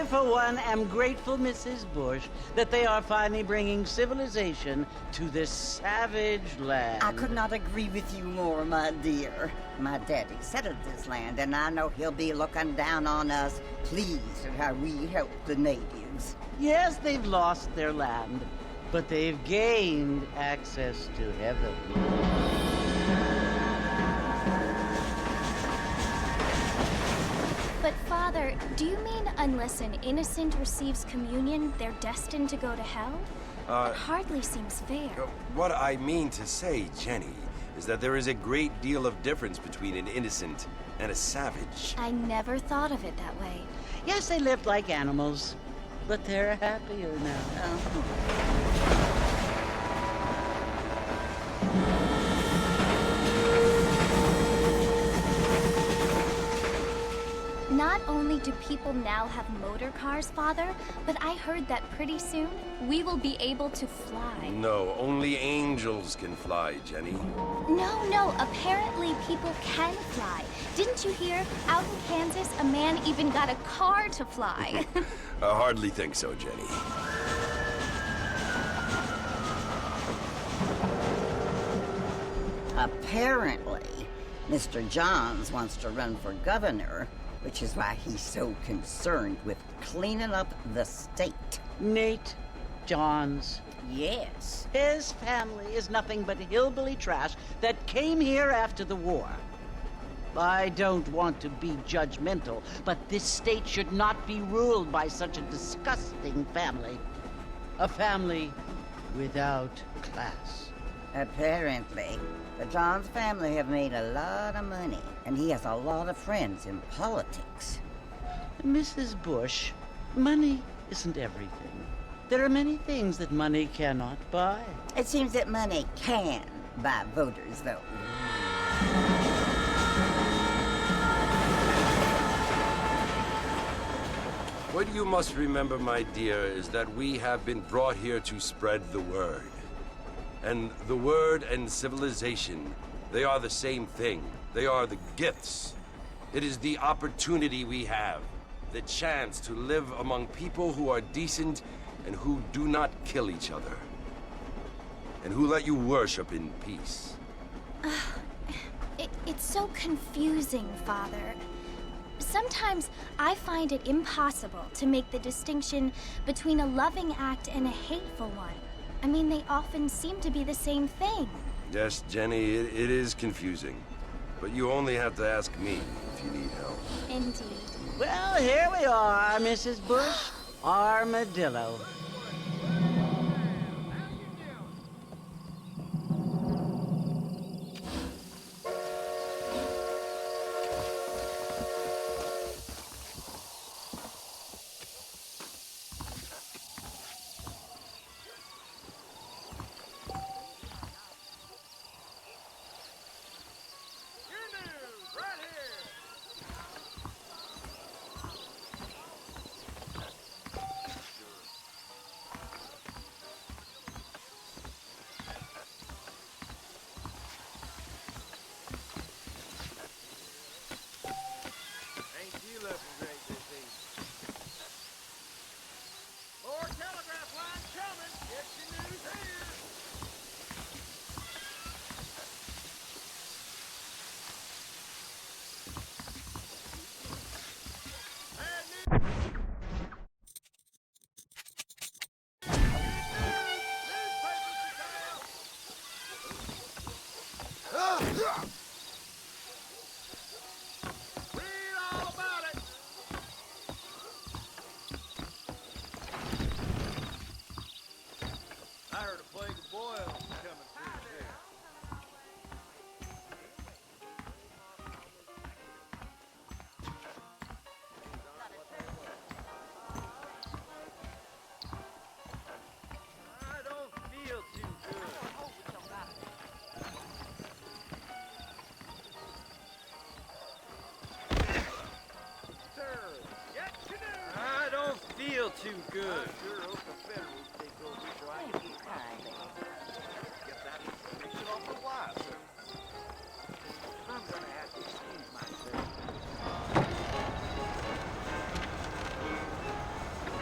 For one, am grateful, Mrs. Bush, that they are finally bringing civilization to this savage land. I could not agree with you more, my dear. My daddy settled this land, and I know he'll be looking down on us, pleased at how we help the natives. Yes, they've lost their land, but they've gained access to heaven. But Father, do you mean unless an innocent receives communion, they're destined to go to hell? That hardly seems fair. What I mean to say, Jenny, is that there is a great deal of difference between an innocent and a savage. I never thought of it that way. Yes, they lived like animals, but they're happier now. Not only do people now have motor cars, Father, but I heard that pretty soon we will be able to fly. No, only angels can fly, Jenny. No, apparently people can fly. Didn't you hear? Out in Kansas, a man even got a car to fly. I hardly think so, Jenny. Apparently, Mr. Johns wants to run for governor, which is why he's so concerned with cleaning up the state. Nate Johns. Yes. His family is nothing but hillbilly trash that came here after the war. I don't want to be judgmental, but this state should not be ruled by such a disgusting family. A family without class. Apparently, the Johns family have made a lot of money, and he has a lot of friends in politics. Mrs. Bush, money isn't everything. There are many things that money cannot buy. It seems that money can buy voters, though. What you must remember, my dear, is that we have been brought here to spread the word. And the word and civilization, they are the same thing. They are the gifts It is the opportunity we have, the chance to live among people who are decent and who do not kill each other, and who let you worship in peace. It's so confusing, Father. Sometimes I find it impossible to make the distinction between a loving act and a hateful one. I mean, they often seem to be the same thing. Yes, Jenny, it is confusing. But you only have to ask me if you need help. Indeed. Well, here we are, Mrs. Bush. Armadillo. Too good.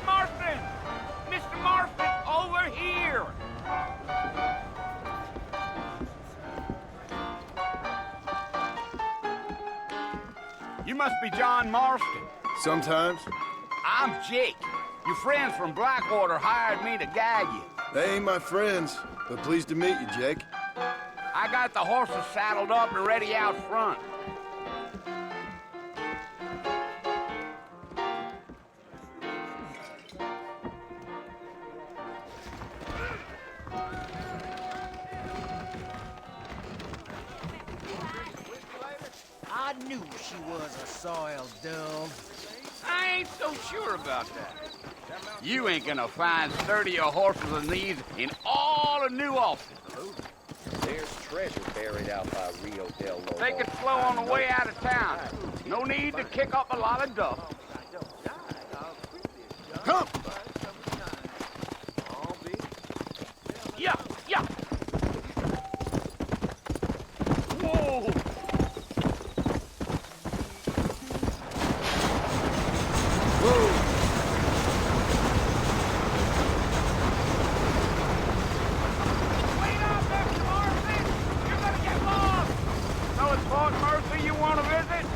Marston! Mr. Marston, over here! You must be John Marston. Sometimes. I'm Jake. Your friends from Blackwater hired me to guide you. They ain't my friends, but pleased to meet you, Jake. I got the horses saddled up and ready out front. I knew she was a soiled dove. I ain't so sure about that. You ain't gonna find sturdier horses than these in all of New Austin. There's treasure buried out by Rio del Lobo. They could slow on the way out of town. No need to kick up a lot of dust. Come! Yeah, yeah. Whoa!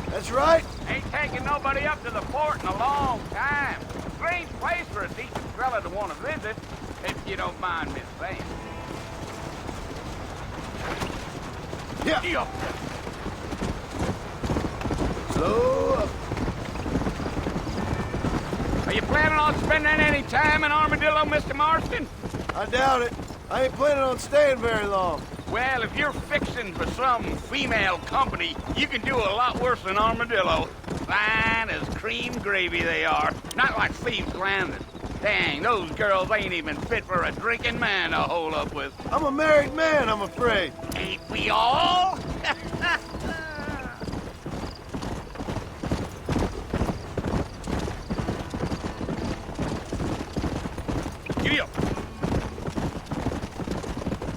That's right. Ain't taking nobody up to the fort in a long time. Strange place for a decent fella to want to visit, if you don't mind me saying. Yeah. Yeah. Slow up. Are you planning on spending any time in Armadillo, Mr. Marston? I doubt it. I ain't planning on staying very long. Well, if you're fixing for some female company, you can do a lot worse than Armadillo. Fine as cream gravy they are. Not like Thieves Landing. Dang, those girls ain't even fit for a drinking man to hold up with. I'm a married man, I'm afraid. Ain't we all? Giddy up.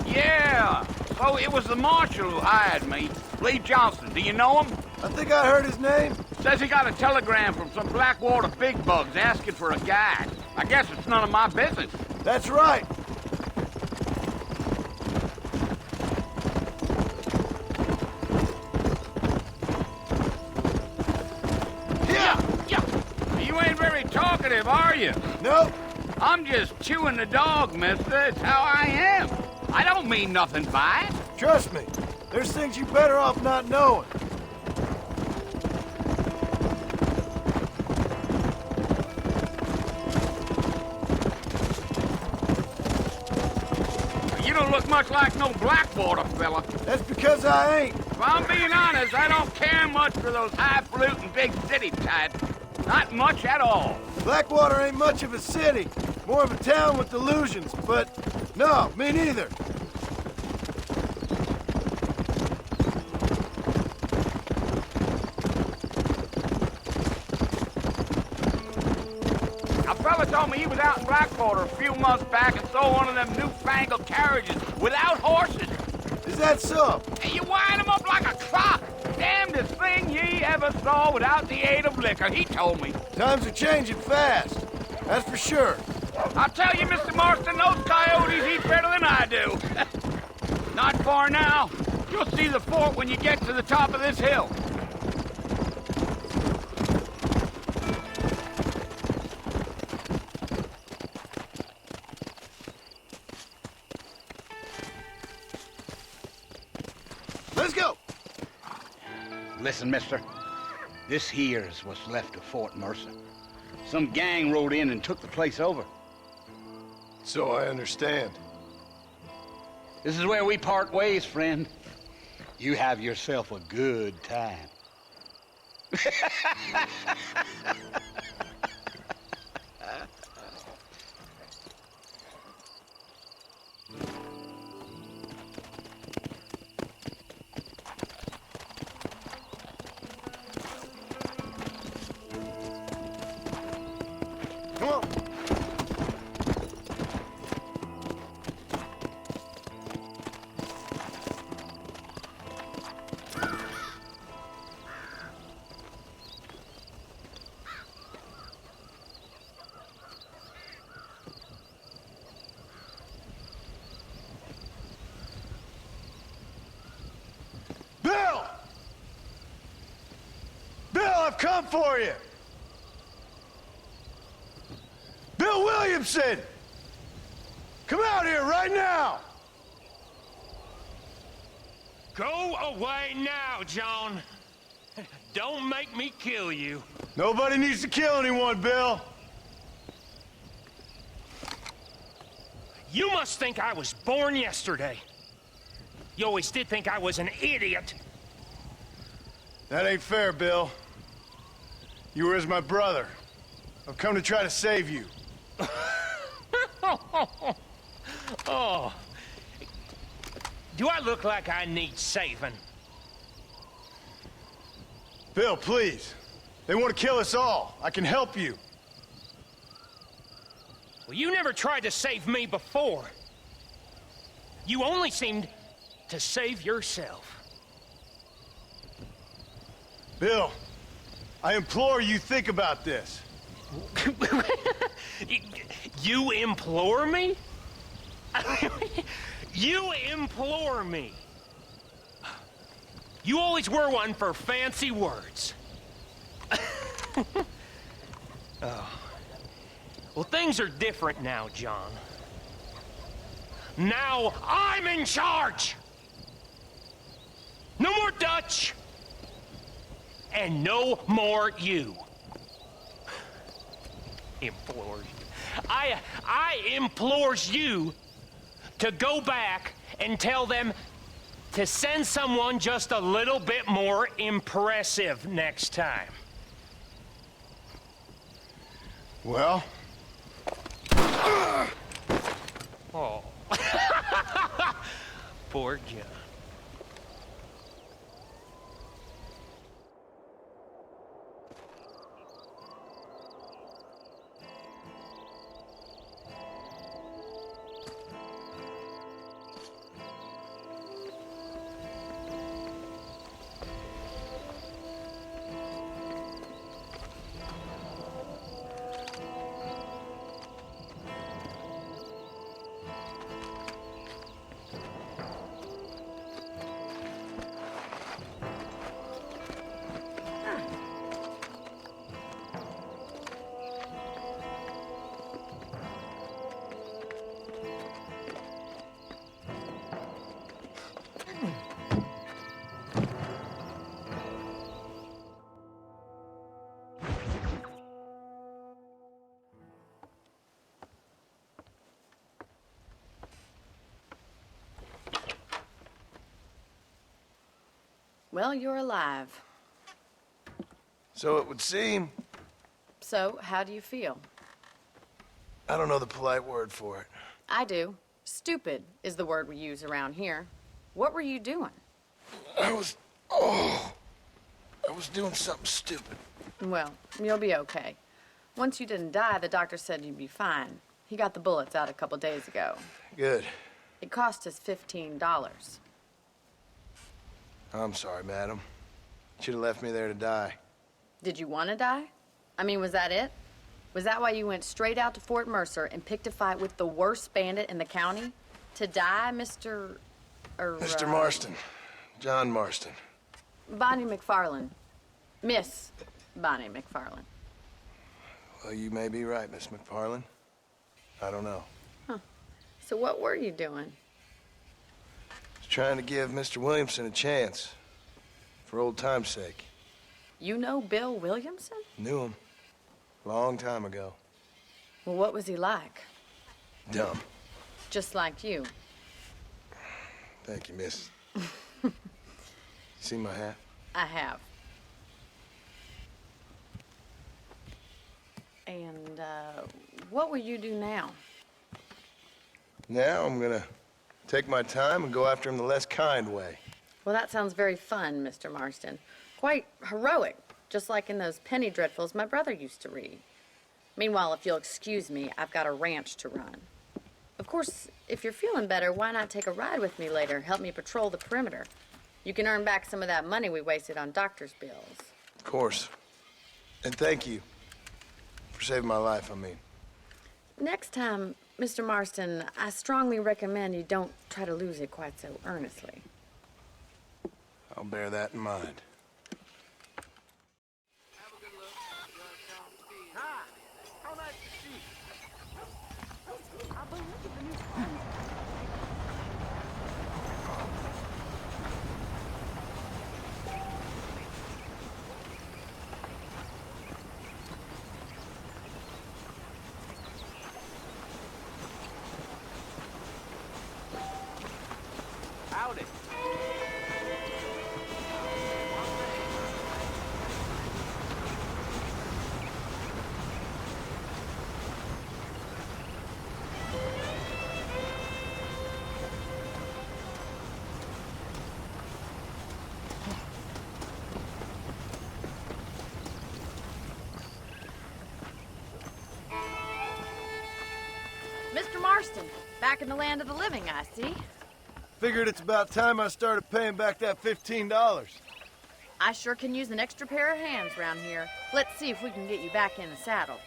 Yeah, so it was the marshal who hired me. Lee Johnson, do you know him? I think I heard his name. Says he got a telegram from some Blackwater big bugs asking for a guide. I guess it's none of my business. That's right. Yeah. You ain't very talkative, are you? Nope. I'm just chewing the dog, mister. It's how I am. I don't mean nothing by it. Trust me. There's things you better off not knowing. You don't look much like no Blackwater fella. That's because I ain't. If I'm being honest, I don't care much for those highfalutin big city types. Not much at all. Blackwater ain't much of a city. More of a town with illusions, but no, me neither. A fella told me he was out in Blackwater a few months back and saw one of them newfangled carriages without horses. Is that so? And you wind them up like a clock. Damnedest thing ye ever saw without the aid of liquor, he told me. Times are changing fast. That's for sure. I'll tell you, Mr. Marston, those coyotes eat better than I do. Not far now. You'll see the fort when you get to the top of this hill. Let's go. Listen, mister. This here's what's left of Fort Mercer. Some gang rode in and took the place over. So I understand. This is where we part ways, friend. You have yourself a good time. Come on. Bill! Bill, I've come for you! Bill Williamson! Come out here right now! Go away now, John. Don't make me kill you. Nobody needs to kill anyone, Bill. You must think I was born yesterday. You always did think I was an idiot. That ain't fair, Bill. You were as my brother. I've come to try to save you. Oh. Do I look like I need saving? Bill, please. They want to kill us all. I can help you. Well, you never tried to save me before. You only seemed to save yourself. Bill, I implore you think about this. You implore me? You implore me. You always were one for fancy words. Oh. Well, things are different now, John. Now I'm in charge! No more Dutch! And no more you. Implores you. I implores you to go back and tell them to send someone just a little bit more impressive next time. Well? Oh. Poor John. Well, you're alive. So it would seem. So, how do you feel? I don't know the polite word for it. I do. Stupid is the word we use around here. What were you doing? I was doing something stupid. Well, you'll be okay. Once you didn't die, the doctor said you'd be fine. He got the bullets out a couple days ago. Good. It cost us $15. I'm sorry, madam. Should have left me there to die. Did you want to die? I mean, was that it? Was that why you went straight out to Fort Mercer and picked a fight with the worst bandit in the county? To die, Mr. Mr. Marston. John Marston. Bonnie McFarland. Miss Bonnie McFarland. Well, you may be right, Miss McFarland. I don't know. Huh. So what were you doing? I was trying to give Mr. Williamson a chance. For old time's sake. You know Bill Williamson? Knew him. Long time ago. Well, what was he like? Dumb. Just like you. Thank you, miss. See my hat? I have. And, what will you do now? Now I'm gonna take my time and go after him the less kind way. Well, that sounds very fun, Mr. Marston. Quite heroic, just like in those penny dreadfuls my brother used to read. Meanwhile, if you'll excuse me, I've got a ranch to run. Of course, if you're feeling better, why not take a ride with me later? Help me patrol the perimeter. You can earn back some of that money we wasted on doctor's bills. Of course. And thank you. For saving my life, I mean. Next time, Mr. Marston, I strongly recommend you don't try to lose it quite so earnestly. I'll bear that in mind. Howdy. Mr. Marston, back in the land of the living, I see. Figured it's about time I started paying back that $15. I sure can use an extra pair of hands around here. Let's see if we can get you back in the saddle.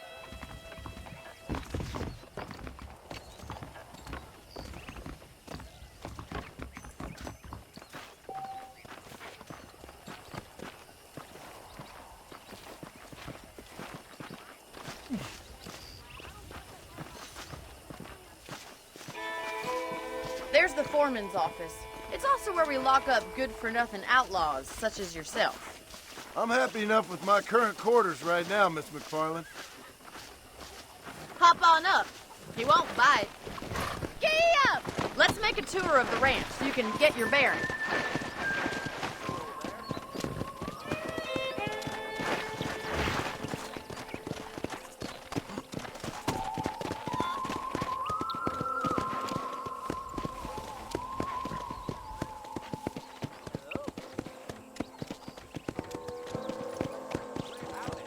There's the foreman's office. It's also where we lock up good-for-nothing outlaws, such as yourself. I'm happy enough with my current quarters right now, Miss McFarland. Hop on up. He won't bite. Gee up! Let's make a tour of the ranch so you can get your bearings.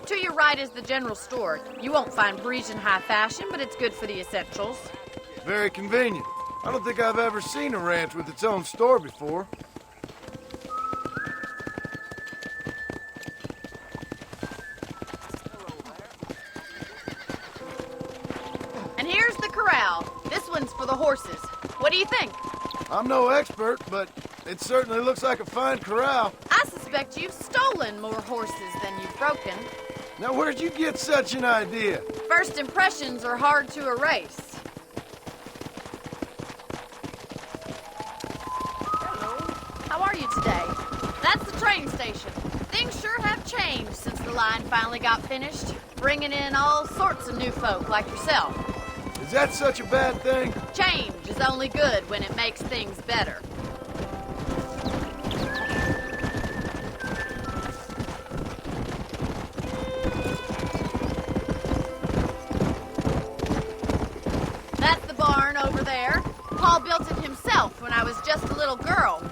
To your right is the general store. You won't find Parisian high fashion, but it's good for the essentials. Very convenient. I don't think I've ever seen a ranch with its own store before. And here's the corral. This one's for the horses. What do you think? I'm no expert, but it certainly looks like a fine corral. I suspect you've stolen more horses than you've broken. Now, where'd you get such an idea? First impressions are hard to erase. Hello. How are you today? That's the train station. Things sure have changed since the line finally got finished, bringing in all sorts of new folk like yourself. Is that such a bad thing? Change is only good when it makes things better. myself when I was just a little girl.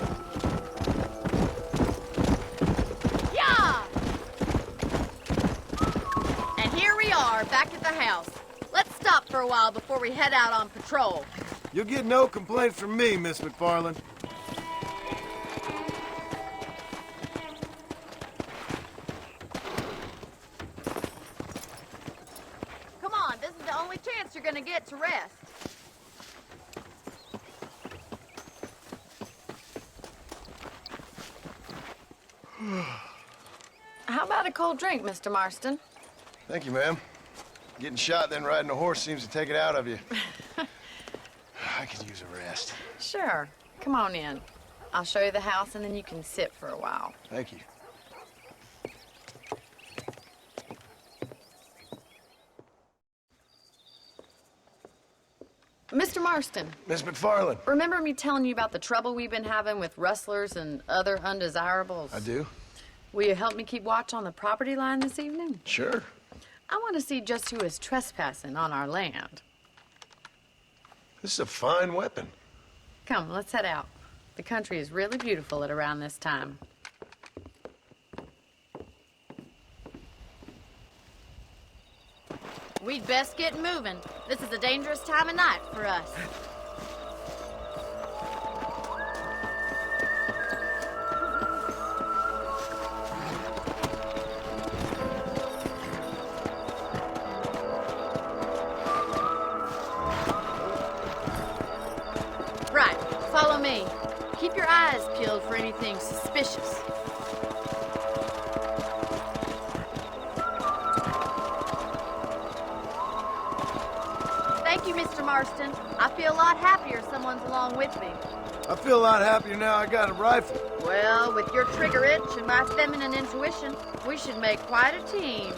Yeah! And here we are, back at the house. Let's stop for a while before we head out on patrol. You'll get no complaints from me, Miss McFarland. Come on, this is the only chance you're gonna get to rest. How about a cold drink, Mr. Marston? Thank you, ma'am. Getting shot then riding a horse seems to take it out of you. I could use a rest. Sure. Come on in. I'll show you the house and then you can sit for a while. Thank you. Mr. Marston, Miss McFarland. remember me telling you about the trouble we've been having with rustlers and other undesirables? I do. Will you help me keep watch on the property line this evening? Sure. I want to see just who is trespassing on our land. This is a fine weapon. Come, let's head out. The country is really beautiful at around this time. We'd best get moving. This is a dangerous time of night for us. Right, follow me. Keep your eyes peeled for anything suspicious. Thank you, Mr. Marston. I feel a lot happier someone's along with me. I feel a lot happier now I got a rifle. Well, with your trigger itch and my feminine intuition, we should make quite a team.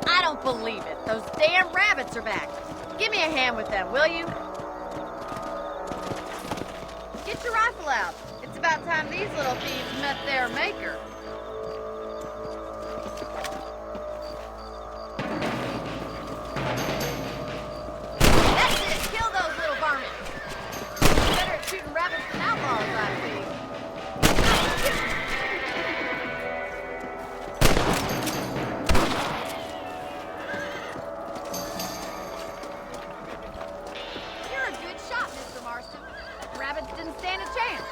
I don't believe it. Those damn rabbits are back. Give me a hand with them, will you? Get your rifle out. It's about time these little thieves met their maker. That's it. Kill those little varmints. Better at shooting rabbits than outlaws, I think. You're a good shot, Mr. Marston. Rabbits didn't stand a chance.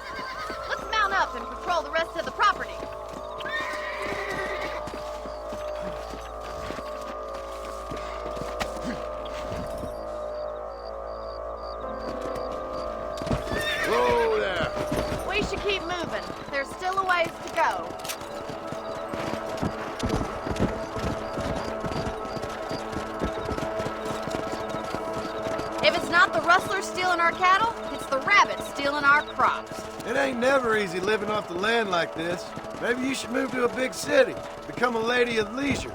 Let's mount up and patrol the rest of the property. Whoa there. We should keep moving. There's still a ways to go. If it's not the rustlers stealing our cattle, it's the rabbits stealing our crops. It ain't never easy living off the land like this. Maybe you should move to a big city. Become a lady of leisure.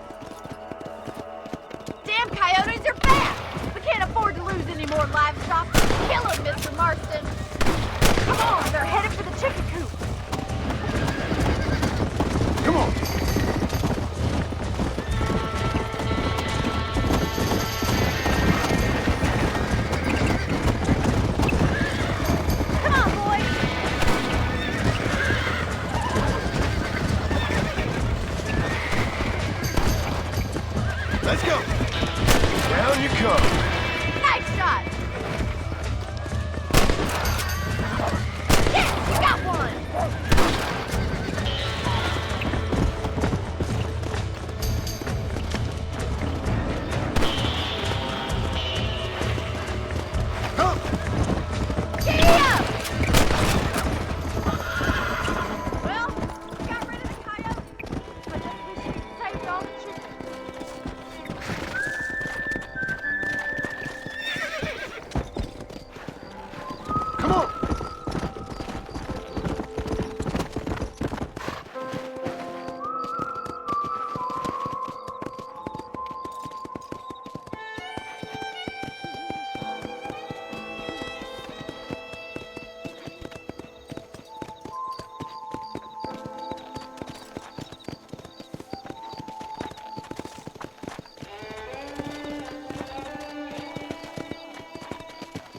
Damn coyotes are back! We can't afford to lose any more livestock. Kill them, Mr. Marston. Come on, they're headed for the chicken coop. Come on. Come on, boys. Let's go. Down you come. Nice shot. Yeah.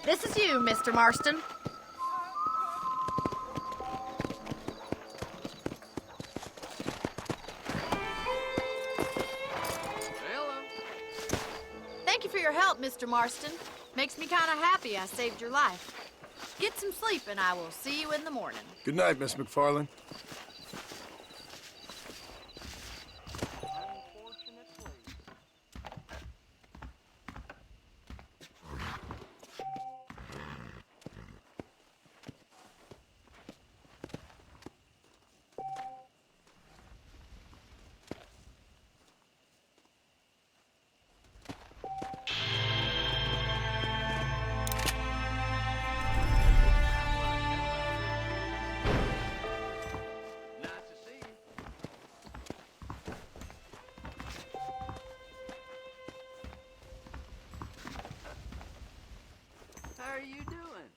This is you, Mr. Marston. Thank you for your help, Mr. Marston. Makes me kind of happy I saved your life. Get some sleep and I will see you in the morning. Good night, Miss McFarlane. How are you doing?